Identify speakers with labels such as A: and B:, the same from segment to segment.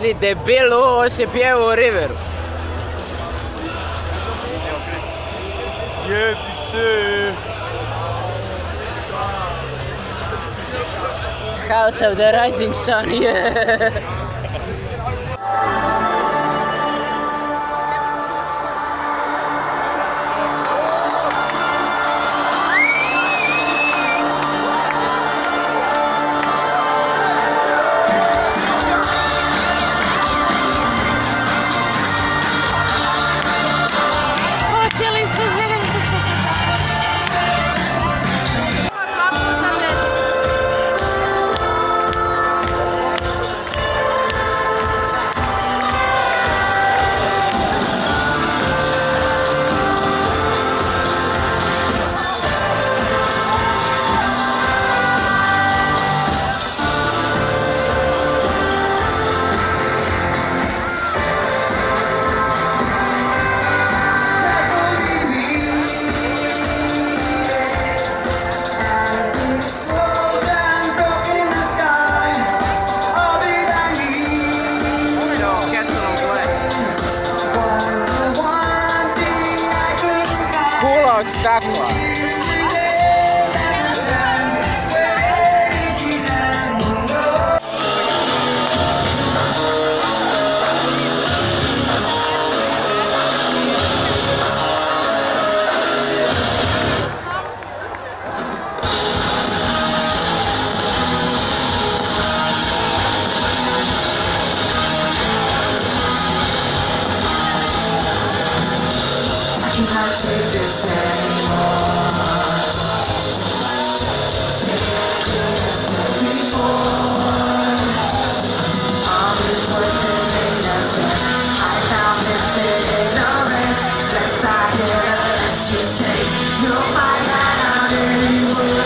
A: vidi debilu, ovo se pjeva u Riveru.
B: Jebi se.
A: House of the Rising Sun, yeah. Kula od stakla.
C: Can't take this anymore. Say everything I said before. All these words that made no sense. I found this in ignorance. Less I hear, less you say. You'll find that out anyway.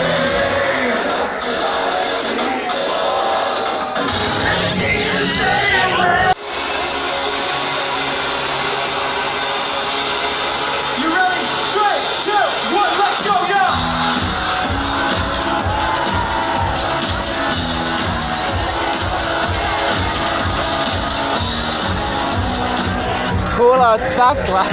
A: Kula od stakla.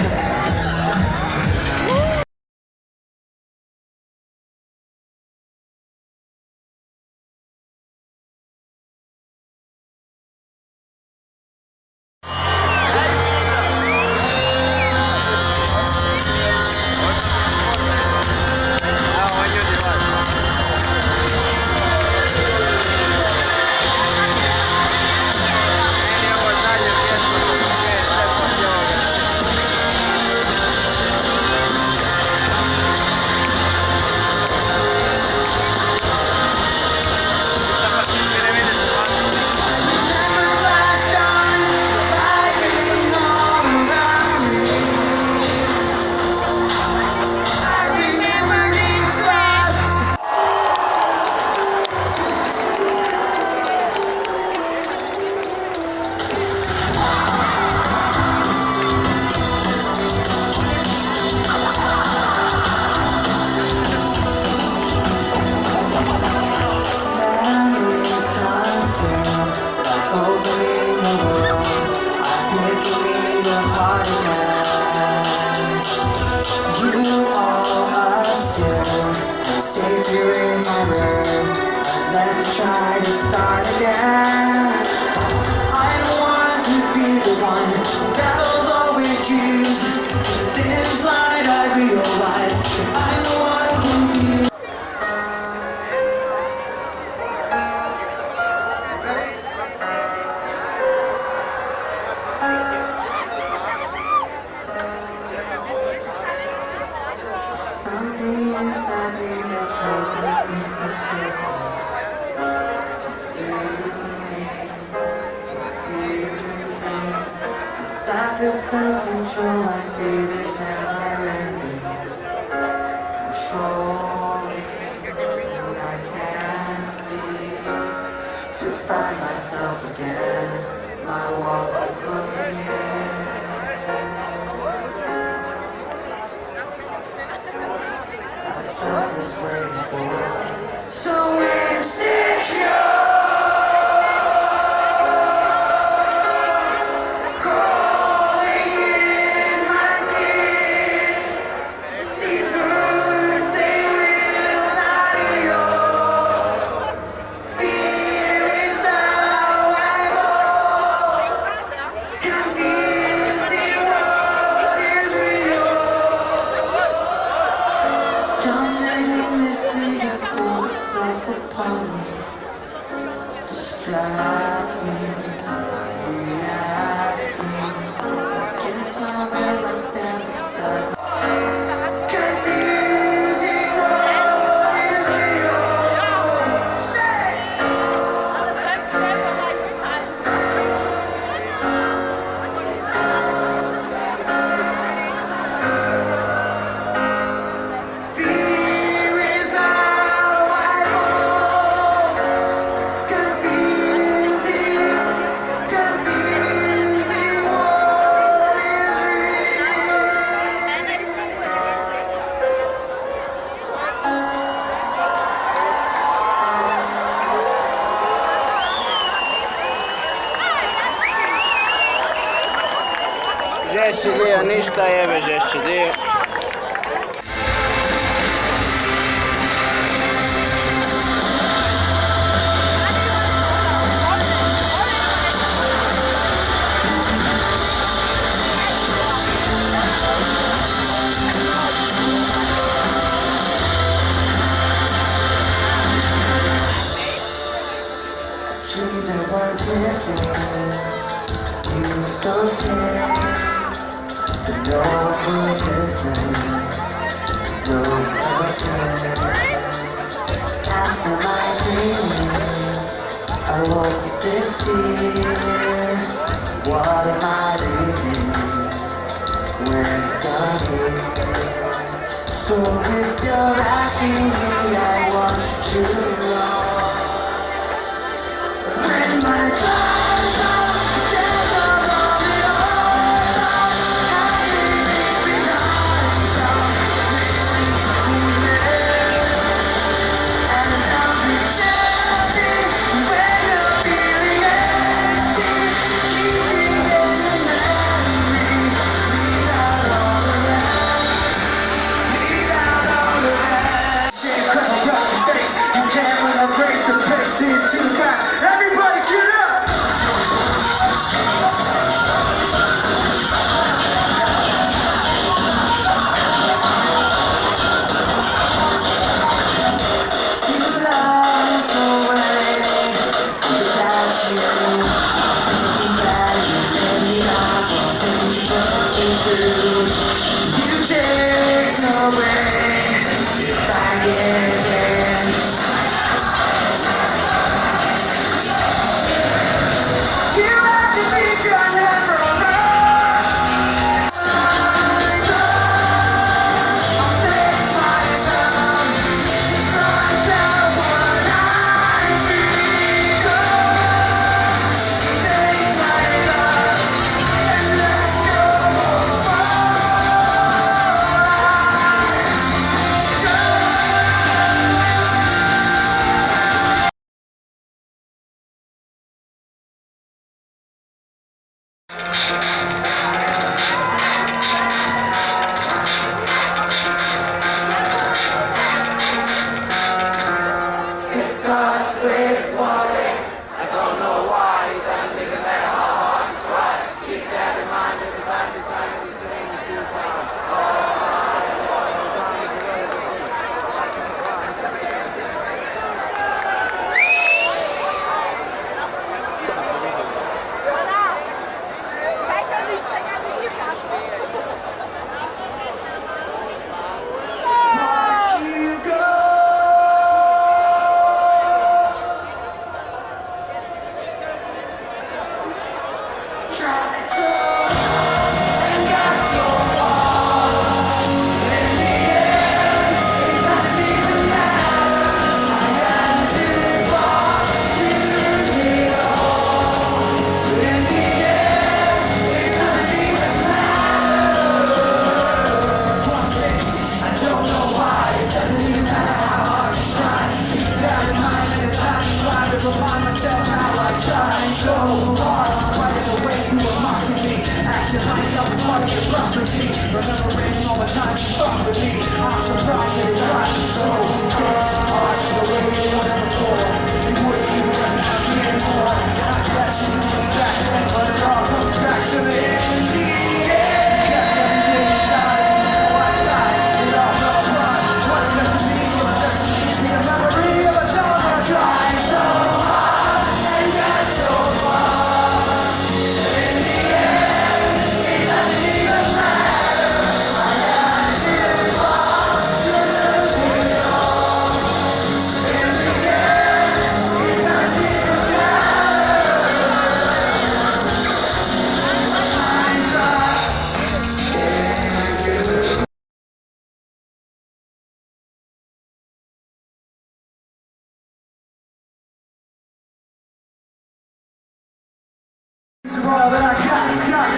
A: Savior in my room, let's try to start again. I don't want to be the one devils always choose, 'cause inside I realize that I'm the one confused. Something inside me that pulls me the surface. Consuming my feeling. This lack of self-control I feel is never ending. Controlling, I can't seem to find myself again. My walls are closing in. This way before, so insecure. Distracting, reacting against my will, I stand beside. Confusing what is real. Say, fear is how I roll. Confusing, confusing what is
B: Žešći dio, ništa jebe žešći dio.
A: dreamed I was missing you, so scared, but no one listening, 'cause no one's scared. After my dreaming, I woke this fear. What am I doing when I'm here? So if you're asking me, I want you to know. When my time comes, death along the altar, I'll be leaving arms of reason to live. And I'll be standing when you're feeling empty, keeping in the memory, leave out all the rest, leave out all the rest. Shit, crack across the face, you can't run up grace, the pace is too fast. Everybody get up! You light the way, without you, taking back any opportunity floating through. You take away, if I get in. You have to be your never alone. Face myself to cross out what I become. Face myself and let go of it starts with water.
B: I don't know why, it doesn't even matter how hard you try. Keep that in mind every time you try to be doing it too far.
A: Watch you go. Tried so and got so far. In the end, it doesn't even matter. I had to walk to zero. In the end, it doesn't even matter. One thing, I don't know why. It doesn't even matter how hard you try. Keep that in mind every time you try to remind myself how I tried so hard. In spite of the way you were mocking me, acting like I was part of your property. Remembering all the times you fought with me, I'm surprised that it wasn't so good. Hard the way you were before. You wouldn't even recognize me anymore. And I bet you knew me back then, but it all comes back to the end. Kept everything inside of me before I died. It all fell apart. What it meant to me, what it meant to me, a memory of a time I tried. Come on!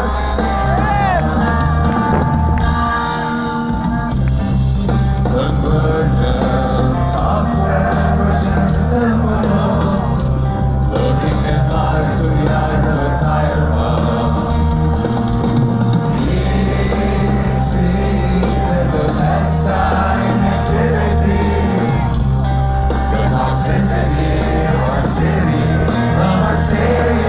B: us. Conversion, software version, simple. Looking at life through the eyes of a tired world. It as a pastime activity. The toxicity of our city, of our city.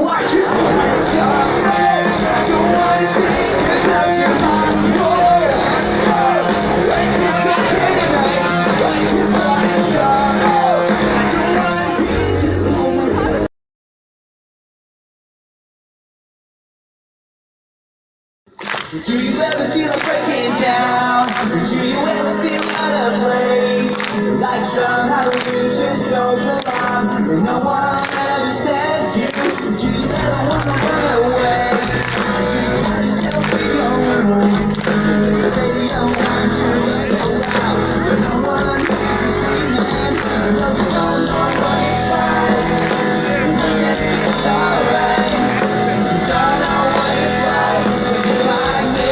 A: I just wanna talk. Don't wanna think about your mind. I just don't care tonight. I just wanna talk. Don't wanna think. Do you ever feel like breaking down? Do you ever feel out of place? Like somehow you just don't belong and no one understands you. Do you ever wanna run away? Do you find yourself alone? The radio on you is so loud, but no one hears you screaming. You know you don't know what it's like. Nothing feels alright. 'Cause I know what it's like to be like me.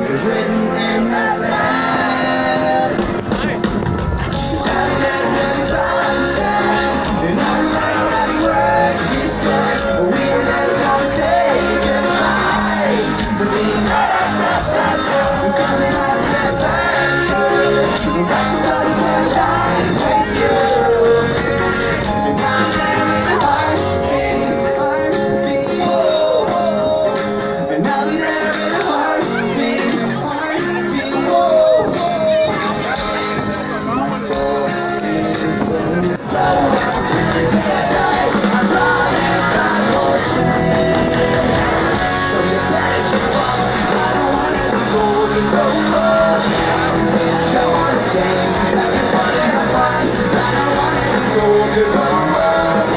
A: Is written in the sand. And I'm right words we said, but we were never gonna say goodbye. But we we're coming out of that fire. And I started paradise with you. And now they're in the heartbeat, whoa. And now they're in the heartbeat, whoa. My soul is burning. So you better give up. I don't wanna be told to go up. Don't wanna change. I just wanna have fun. I don't wanna be told to go up.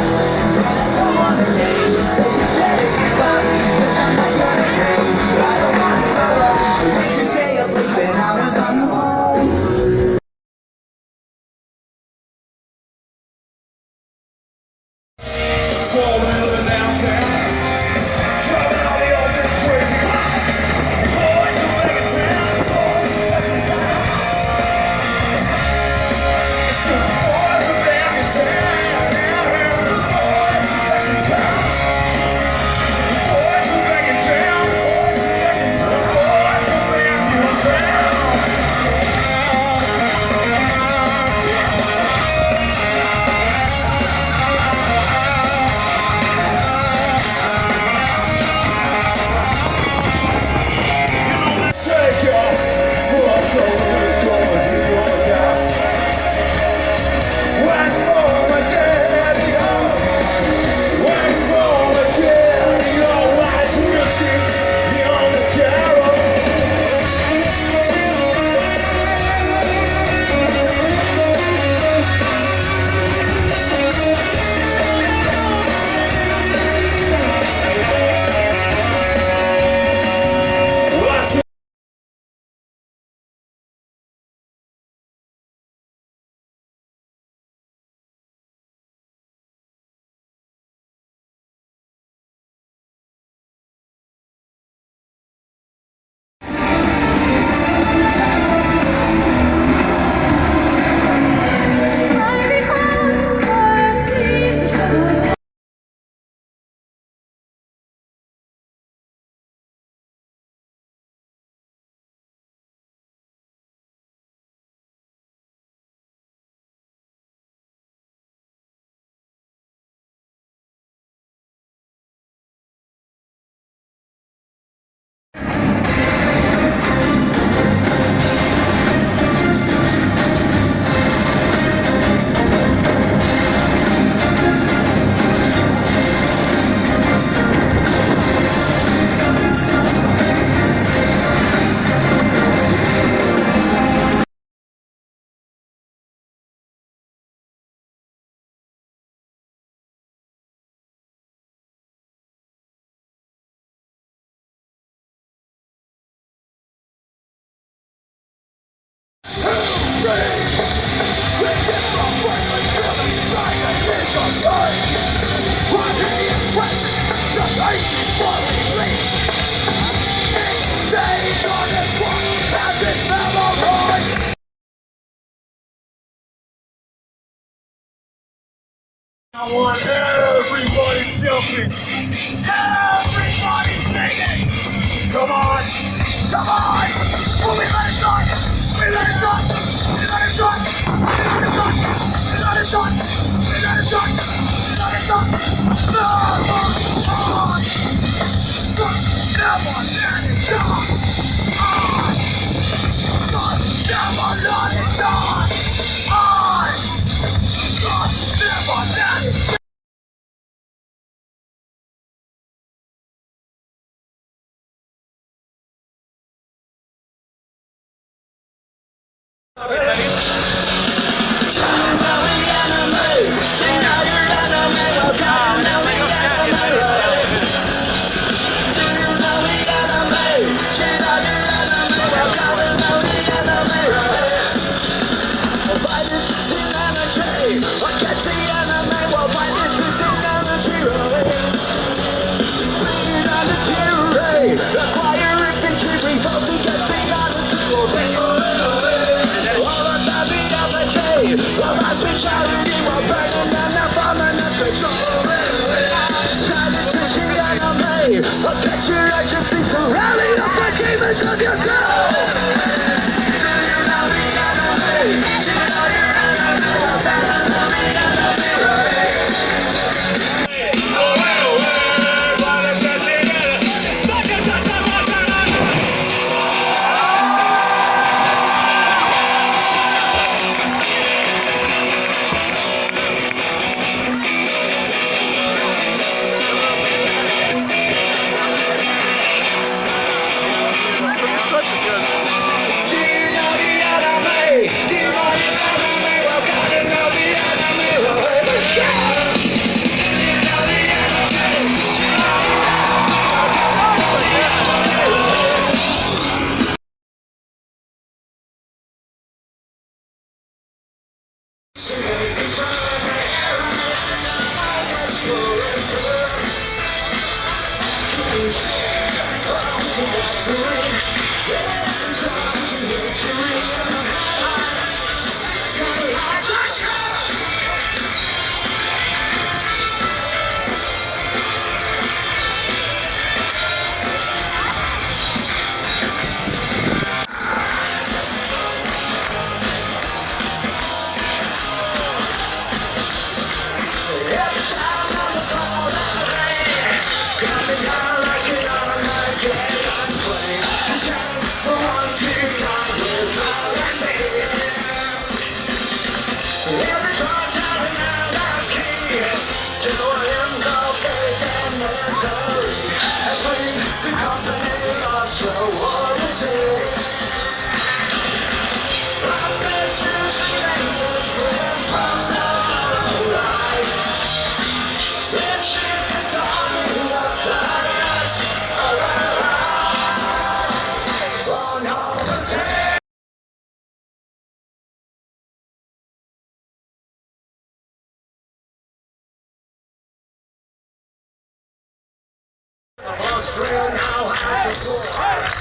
A: I don't wanna change. So you better give up. 'Cause I'm not gonna change. I don't wanna grow up. We can stay up late when I was on the phone. So living downtown, driving all the old and crazy. Boys from back in town, boys from back in town. It's the boys from back in town, the boys from back in town. Boys from back in town, boys from back in town, boys from back in town.
B: I want everybody jumping. Everybody singing. Come on. Come on. Oh, we let it start. We let it start. We let it start. We let it start. We let it start. We let it start. We let it start. Come on. Come on. Come on. Let it start. Come on. Let it start. Come on. Let it start. Rally up the demons of yourself! Do you know the enemy? Do you know your enemy? You better know the enemy, right? Australia now has the floor.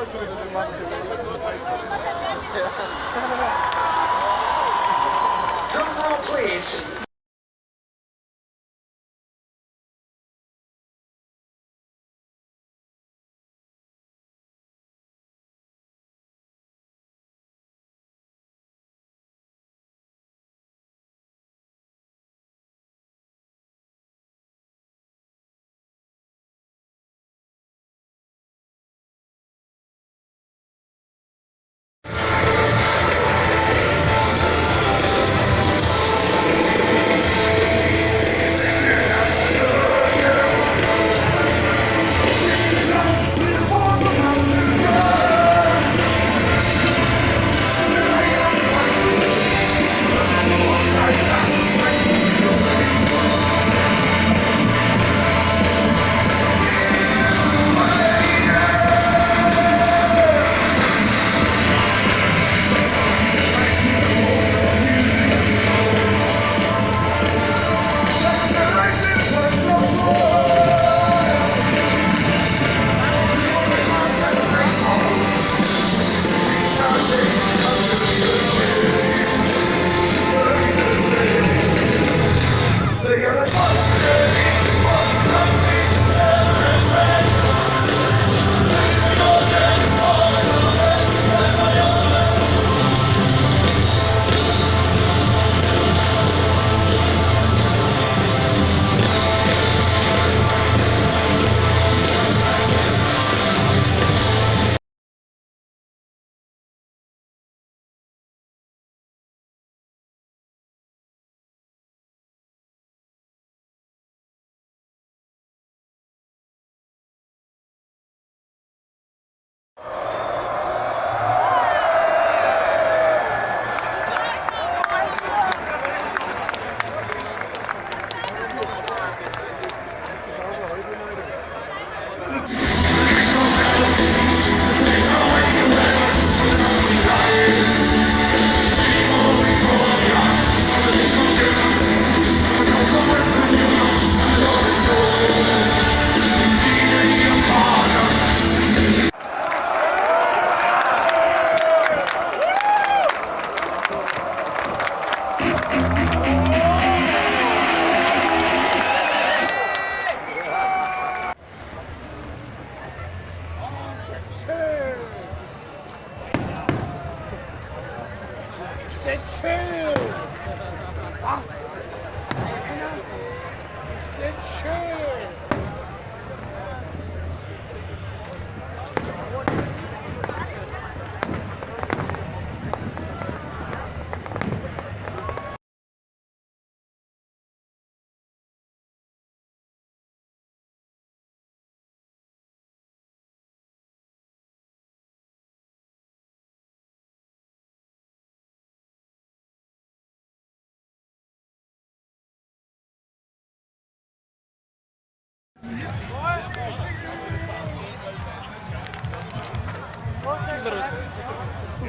A: Drum roll, please.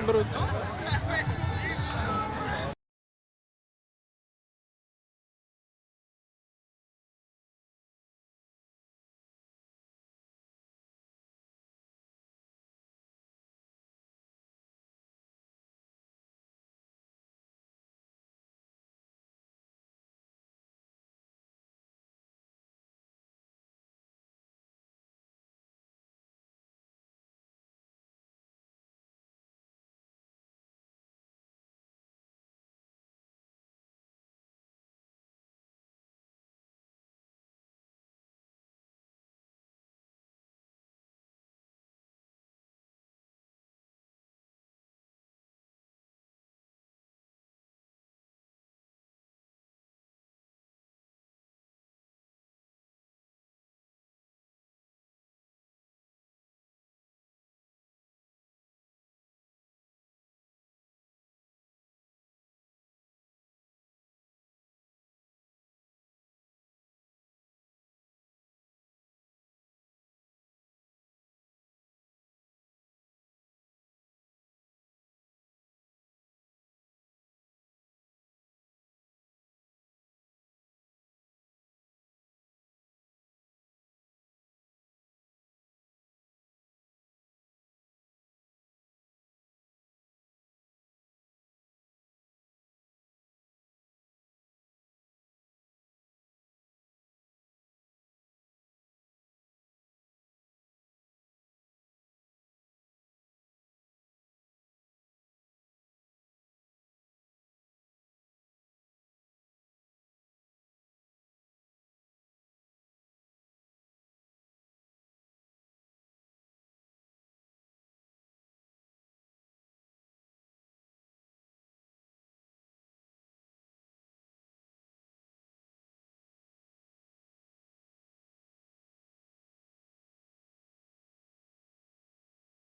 D: Brutto.